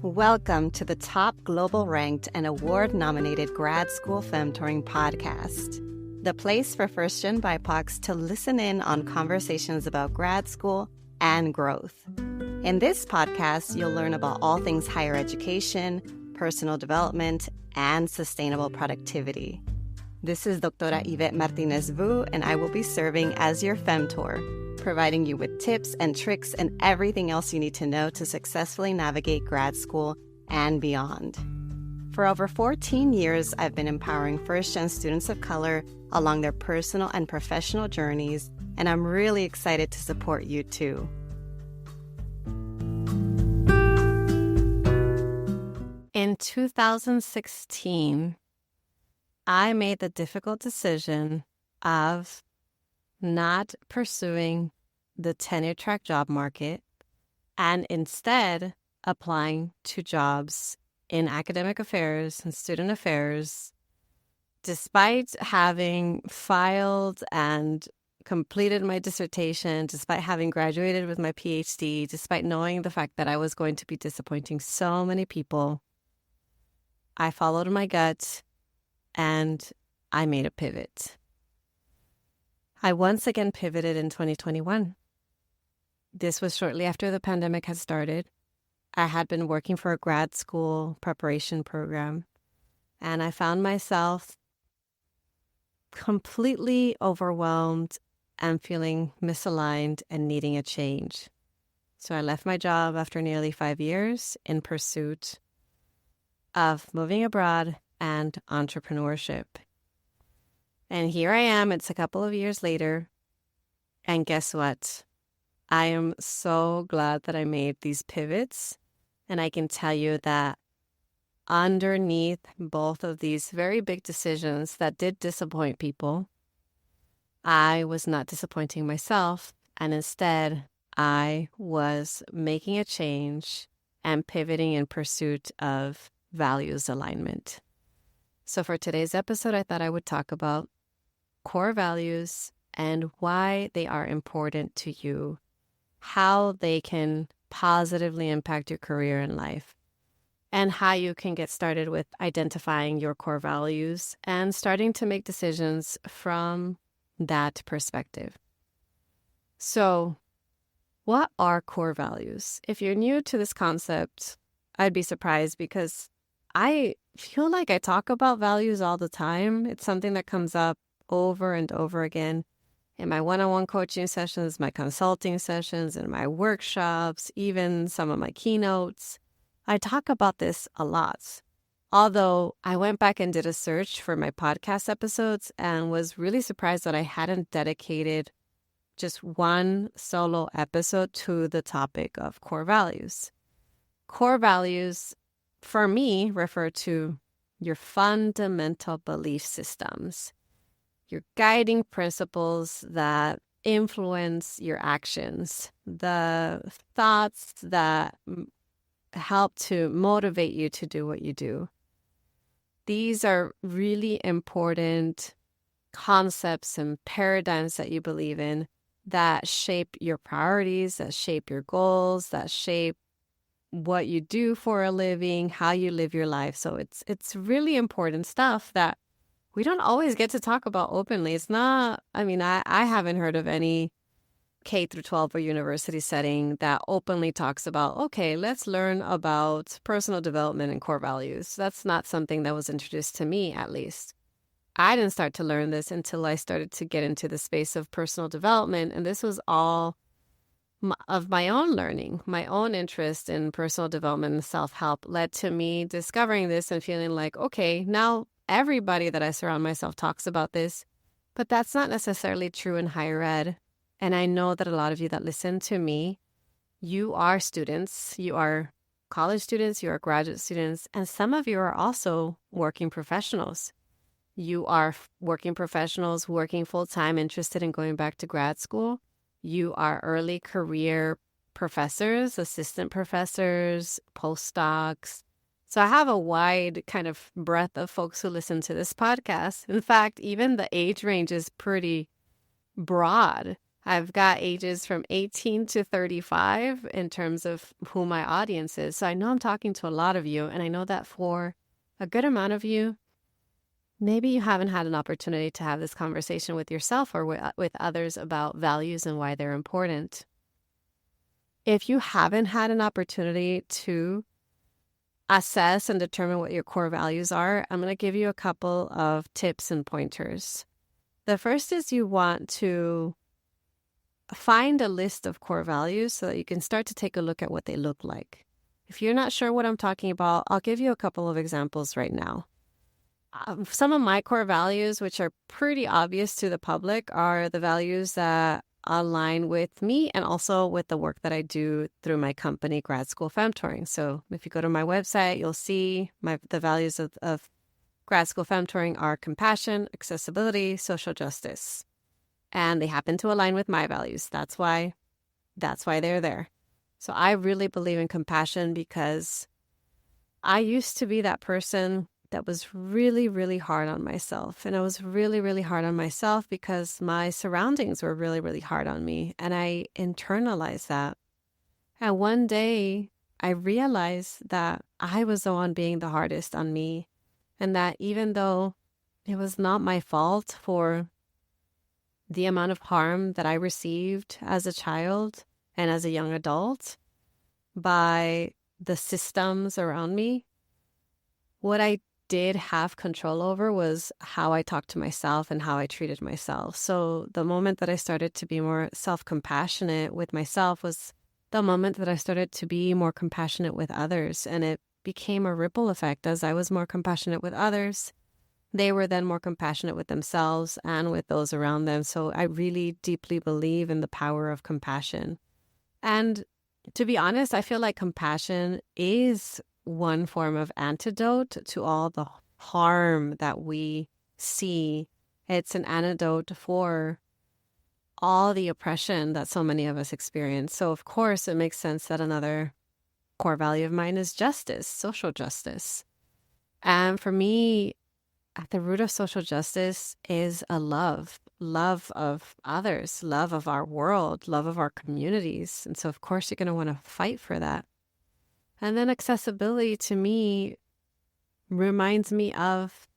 Welcome to the top global ranked and award-nominated Grad School Femtoring Podcast, the place for first-gen BIPOCs to listen in on conversations about grad school and growth. In this podcast, you'll learn about all things higher education, personal development, and sustainable productivity. This is Doctora Yvette Martinez-Vu, and I will be serving as your Femtor, providing you with tips and tricks and everything else you need to know to successfully navigate grad school and beyond. For over 14 years, I've been empowering first-gen students of color along their personal and professional journeys, and I'm really excited to support you too. In 2016, I made the difficult decision of not pursuing the tenure-track job market and instead applying to jobs in academic affairs and student affairs, despite having filed and completed my dissertation, despite having graduated with my PhD, despite knowing the fact that I was going to be disappointing so many people. I followed my gut and I made a pivot. I once again pivoted in 2021. This was shortly after the pandemic had started. I had been working for a grad school preparation program, and I found myself completely overwhelmed and feeling misaligned and needing a change. So I left my job after nearly 5 years in pursuit of moving abroad and entrepreneurship. And here I am, it's a couple of years later, and guess what? I am so glad that I made these pivots, and I can tell you that underneath both of these very big decisions that did disappoint people, I was not disappointing myself, and instead I was making a change and pivoting in pursuit of values alignment. So for today's episode, I thought I would talk about core values and why they are important to you, how they can positively impact your career and life, and how you can get started with identifying your core values and starting to make decisions from that perspective. So, what are core values? If you're new to this concept, I'd be surprised because I feel like I talk about values all the time. It's something that comes up over and over again in my one-on-one coaching sessions, my consulting sessions, and my workshops, even some of my keynotes. I talk about this a lot. Although I went back and did a search for my podcast episodes and was really surprised that I hadn't dedicated just one solo episode to the topic of core values. Core values, for me, refer to your fundamental belief systems, your guiding principles that influence your actions, the thoughts that help to motivate you to do what you do. These are really important concepts and paradigms that you believe in that shape your priorities, that shape your goals, that shape what you do for a living, how you live your life. So it's really important stuff that we don't always get to talk about openly. It's not, I haven't heard of any K through 12 or university setting that openly talks about, okay, let's learn about personal development and core values. That's not something that was introduced to me, at least. I didn't start to learn this until I started to get into the space of personal development. And this was all of my own learning. My own interest in personal development and self-help led to me discovering this and feeling like, okay, now everybody that I surround myself talks about this, but that's not necessarily true in higher ed. And I know that a lot of you that listen to me, you are students, you are college students, you are graduate students, and some of you are also working professionals. You are working professionals working full-time, interested in going back to grad school. You are early career professors, assistant professors, postdocs. So I have a wide kind of breadth of folks who listen to this podcast. In fact, even the age range is pretty broad. I've got ages from 18 to 35 in terms of who my audience is. So I know I'm talking to a lot of you, and I know that for a good amount of you, maybe you haven't had an opportunity to have this conversation with yourself or with others about values and why they're important. If you haven't had an opportunity to assess and determine what your core values are, I'm going to give you a couple of tips and pointers. The first is you want to find a list of core values so that you can start to take a look at what they look like. If you're not sure what I'm talking about, I'll give you a couple of examples right now. Some of my core values, which are pretty obvious to the public, are the values that align with me and also with the work that I do through my company, Grad School Femtoring. So if you go to my website, you'll see the values of Grad School Femtoring are compassion, accessibility, social justice. And they happen to align with my values. That's why they're there. So I really believe in compassion because I used to be that person that was really, really hard on myself. And I was really, really hard on myself because my surroundings were really, really hard on me. And I internalized that. And one day I realized that I was the one being the hardest on me. And that even though it was not my fault for the amount of harm that I received as a child and as a young adult by the systems around me, what I did have control over was how I talked to myself and how I treated myself. So the moment that I started to be more self-compassionate with myself was the moment that I started to be more compassionate with others. And it became a ripple effect. As I was more compassionate with others, they were then more compassionate with themselves and with those around them. So I really deeply believe in the power of compassion. And to be honest, I feel like compassion is one form of antidote to all the harm that we see. It's an antidote for all the oppression that so many of us experience. So of course, it makes sense that another core value of mine is justice, social justice. And for me, at the root of social justice is a love of others, love of our world, love of our communities. And so of course, you're going to want to fight for that. And then accessibility to me reminds me of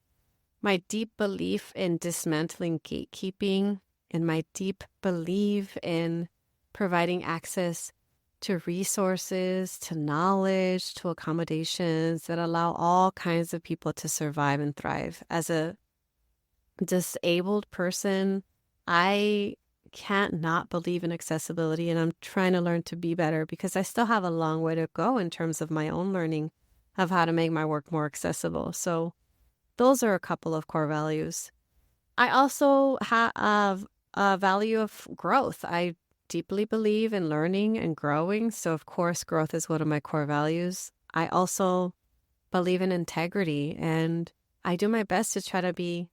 my deep belief in dismantling gatekeeping and my deep belief in providing access to resources, to knowledge, to accommodations that allow all kinds of people to survive and thrive. As a disabled person, I can't not believe in accessibility, and I'm trying to learn to be better because I still have a long way to go in terms of my own learning of how to make my work more accessible. So those are a couple of core values. I also have a value of growth. I deeply believe in learning and growing. So of course, growth is one of my core values. I also believe in integrity, and I do my best to try to be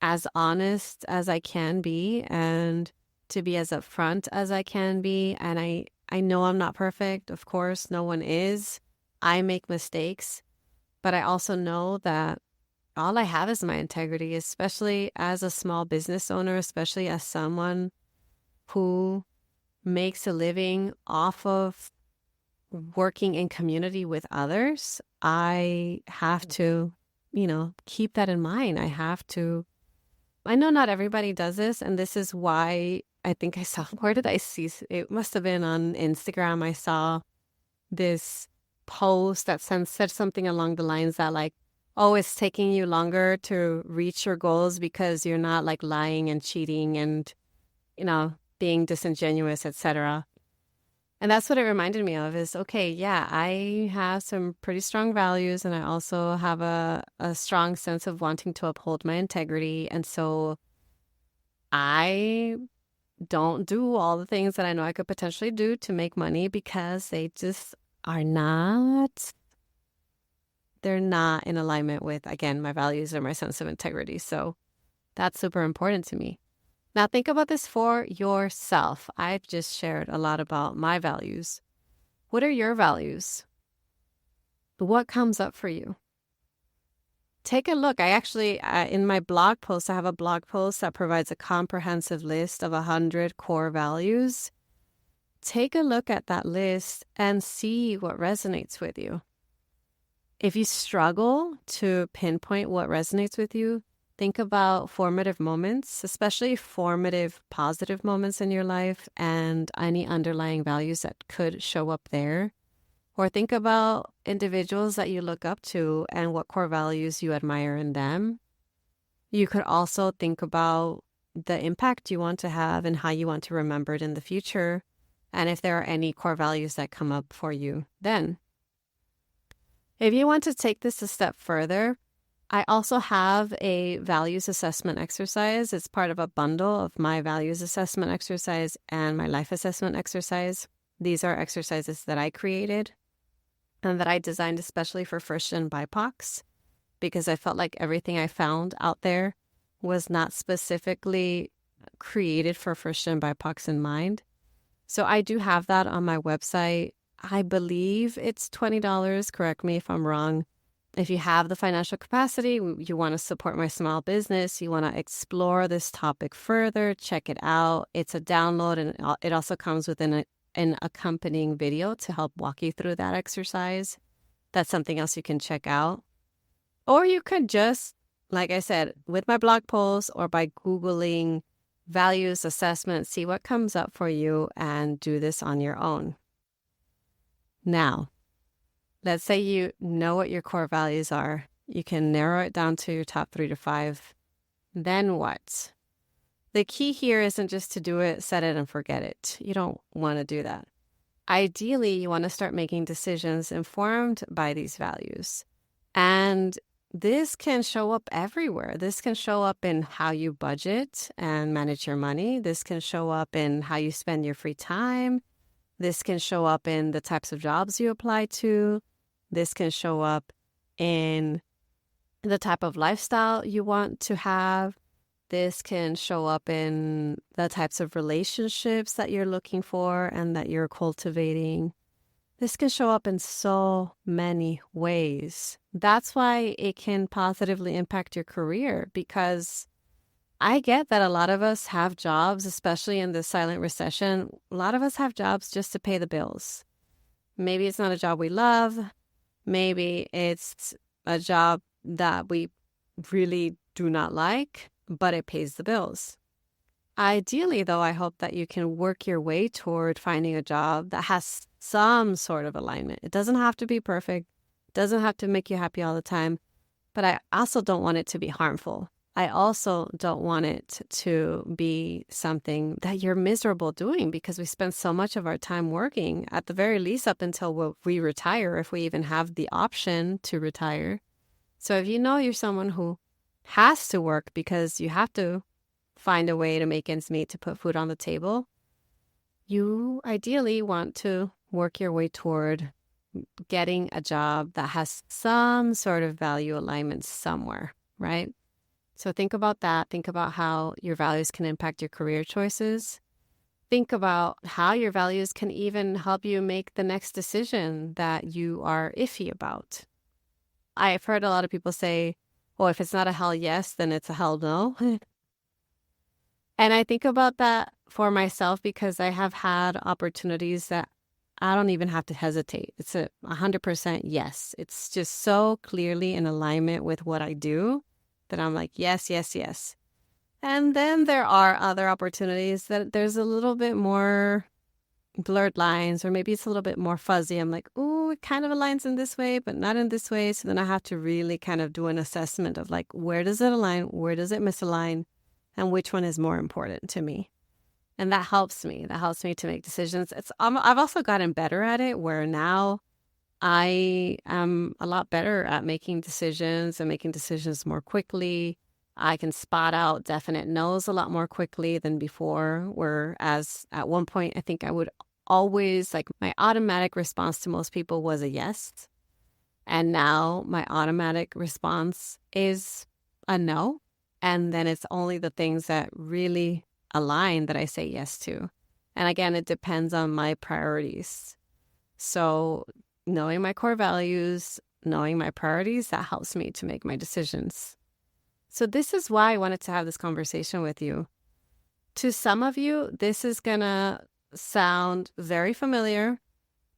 as honest as I can be and to be as upfront as I can be. And I know I'm not perfect. Of course, no one is. I make mistakes, but I also know that all I have is my integrity, especially as a small business owner, especially as someone who makes a living off of working in community with others. I have to, keep that in mind. I know not everybody does this, and this is why I think I saw, where did I see? It must have been on Instagram. I saw this post that said something along the lines that like, oh, it's taking you longer to reach your goals because you're not like lying and cheating and, being disingenuous, etc. And that's what it reminded me of is, okay, yeah, I have some pretty strong values and I also have a strong sense of wanting to uphold my integrity. And so I don't do all the things that I know I could potentially do to make money because they just are not, they're not in alignment with, again, my values or my sense of integrity. So that's super important to me. Now think about this for yourself. I've just shared a lot about my values. What are your values? what comes up for you? Take a look. I actually, in my blog post, I have a blog post that provides a comprehensive list of 100 core values. Take a look at that list and see what resonates with you. If you struggle to pinpoint what resonates with you, think about formative moments, especially formative positive moments in your life and any underlying values that could show up there. Or think about individuals that you look up to and what core values you admire in them. You could also think about the impact you want to have and how you want to remember it in the future, and if there are any core values that come up for you then. If you want to take this a step further, I also have a values assessment exercise. It's part of a bundle of my values assessment exercise and my life assessment exercise. These are exercises that I created and that I designed especially for first gen BIPOCs, because I felt like everything I found out there was not specifically created for first gen BIPOCs in mind. So I do have that on my website. I believe it's $20. Correct me if I'm wrong. If you have the financial capacity, you want to support my small business, you want to explore this topic further, check it out. It's a download, and it also comes with an accompanying video to help walk you through that exercise. That's something else you can check out. Or you could just, like I said, with my blog post or by Googling values assessment, see what comes up for you and do this on your own. Now, let's say you know what your core values are. You can narrow it down to your top 3 to 5. Then what? The key here isn't just to do it, set it, and forget it. You don't want to do that. Ideally, you want to start making decisions informed by these values. And this can show up everywhere. This can show up in how you budget and manage your money. This can show up in how you spend your free time. This can show up in the types of jobs you apply to. This can show up in the type of lifestyle you want to have. This can show up in the types of relationships that you're looking for and that you're cultivating. This can show up in so many ways. That's why it can positively impact your career, because I get that a lot of us have jobs, especially in this silent recession. A lot of us have jobs just to pay the bills. Maybe it's not a job we love. Maybe it's a job that we really do not like, but it pays the bills. Ideally, though, I hope that you can work your way toward finding a job that has some sort of alignment. It doesn't have to be perfect. It doesn't have to make you happy all the time. But I also don't want it to be harmful. I also don't want it to be something that you're miserable doing, because we spend so much of our time working, at the very least up until we retire, if we even have the option to retire. So if you know you're someone who has to work because you have to find a way to make ends meet, to put food on the table, you ideally want to work your way toward getting a job that has some sort of value alignment somewhere, right? So think about that. Think about how your values can impact your career choices. Think about how your values can even help you make the next decision that you are iffy about. I've heard a lot of people say, well, if it's not a hell yes, then it's a hell no. And I think about that for myself because I have had opportunities that I don't even have to hesitate. It's a 100% yes. It's just so clearly in alignment with what I do that I'm like, yes, yes, yes. And then there are other opportunities that there's a little bit more blurred lines, or maybe it's a little bit more fuzzy. I'm like, oh, it kind of aligns in this way, but not in this way. So then I have to really kind of do an assessment of like, where does it align? Where does it misalign? And which one is more important to me? And that helps me. That helps me to make decisions. I've also gotten better at it, where now I am a lot better at making decisions and making decisions more quickly. I can spot out definite no's a lot more quickly than before, whereas at one point, I think I would always, like, my automatic response to most people was a yes. And now my automatic response is a no. And then it's only the things that really align that I say yes to. And again, it depends on my priorities. So knowing my core values, knowing my priorities, that helps me to make my decisions. So this is why I wanted to have this conversation with you. To some of you, this is going to sound very familiar.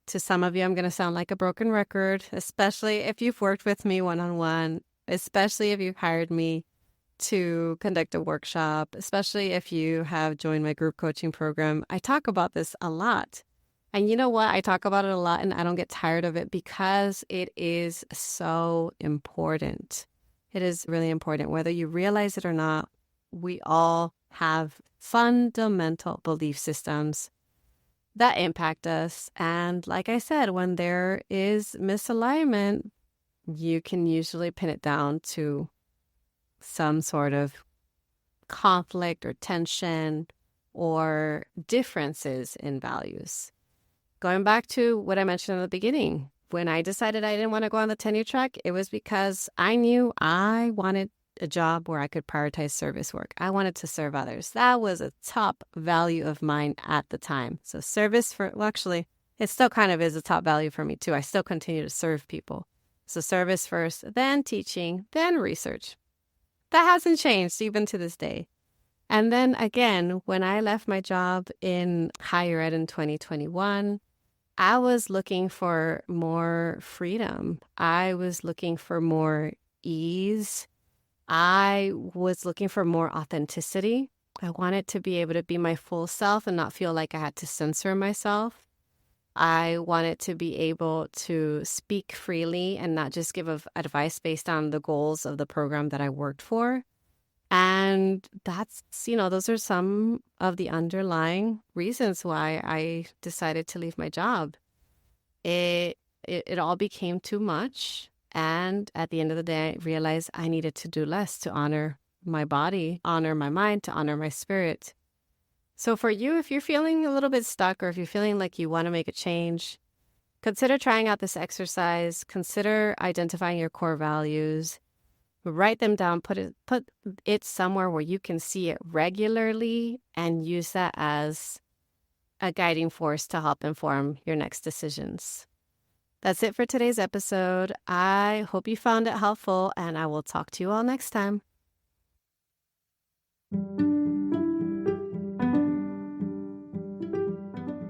To some of you, I'm going to sound like a broken record, especially if you've worked with me one-on-one, especially if you've hired me to conduct a workshop, especially if you have joined my group coaching program. I talk about this a lot. And you know what? I talk about it a lot and I don't get tired of it because it is so important. It is really important. Whether you realize it or not, we all have fundamental belief systems that impact us. And like I said, when there is misalignment, you can usually pin it down to some sort of conflict or tension or differences in values. Going back to what I mentioned in the beginning, when I decided I didn't want to go on the tenure track, it was because I knew I wanted a job where I could prioritize service work. I wanted to serve others. That was a top value of mine at the time. So actually, it still kind of is a top value for me too. I still continue to serve people. So service first, then teaching, then research. That hasn't changed even to this day. And then again, when I left my job in higher ed in 2021, I was looking for more freedom. I was looking for more ease. I was looking for more authenticity. I wanted to be able to be my full self and not feel like I had to censor myself. I wanted to be able to speak freely and not just give advice based on the goals of the program that I worked for. And those are some of the underlying reasons why I decided to leave my job. It all became too much. And at the end of the day, I realized I needed to do less to honor my body, honor my mind, to honor my spirit. So for you, if you're feeling a little bit stuck or if you're feeling like you want to make a change, consider trying out this exercise. Consider identifying your core values. Write them down, put it somewhere where you can see it regularly and use that as a guiding force to help inform your next decisions. That's it for today's episode. I hope you found it helpful, and I will talk to you all next time.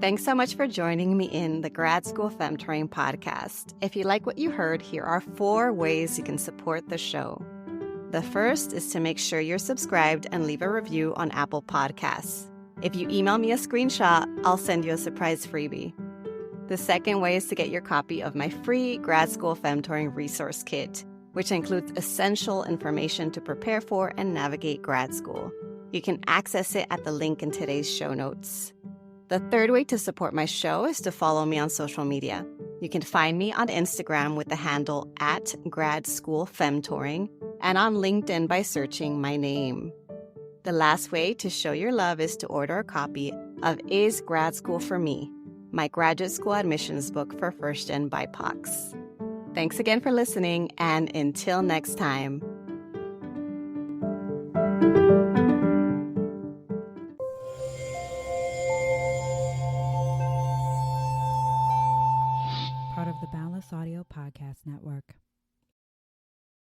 Thanks so much for joining me in the Grad School Femtoring Podcast. If you like what you heard, here are 4 ways you can support the show. The first is to make sure you're subscribed and leave a review on Apple Podcasts. If you email me a screenshot, I'll send you a surprise freebie. The second way is to get your copy of my free Grad School Femtoring Resource Kit, which includes essential information to prepare for and navigate grad school. You can access it at the link in today's show notes. The third way to support my show is to follow me on social media. You can find me on Instagram with the handle @GradSchoolFemtoring and on LinkedIn by searching my name. The last way to show your love is to order a copy of Is Grad School for Me?, my graduate school admissions book for first-gen BIPOCs. Thanks again for listening, and until next time.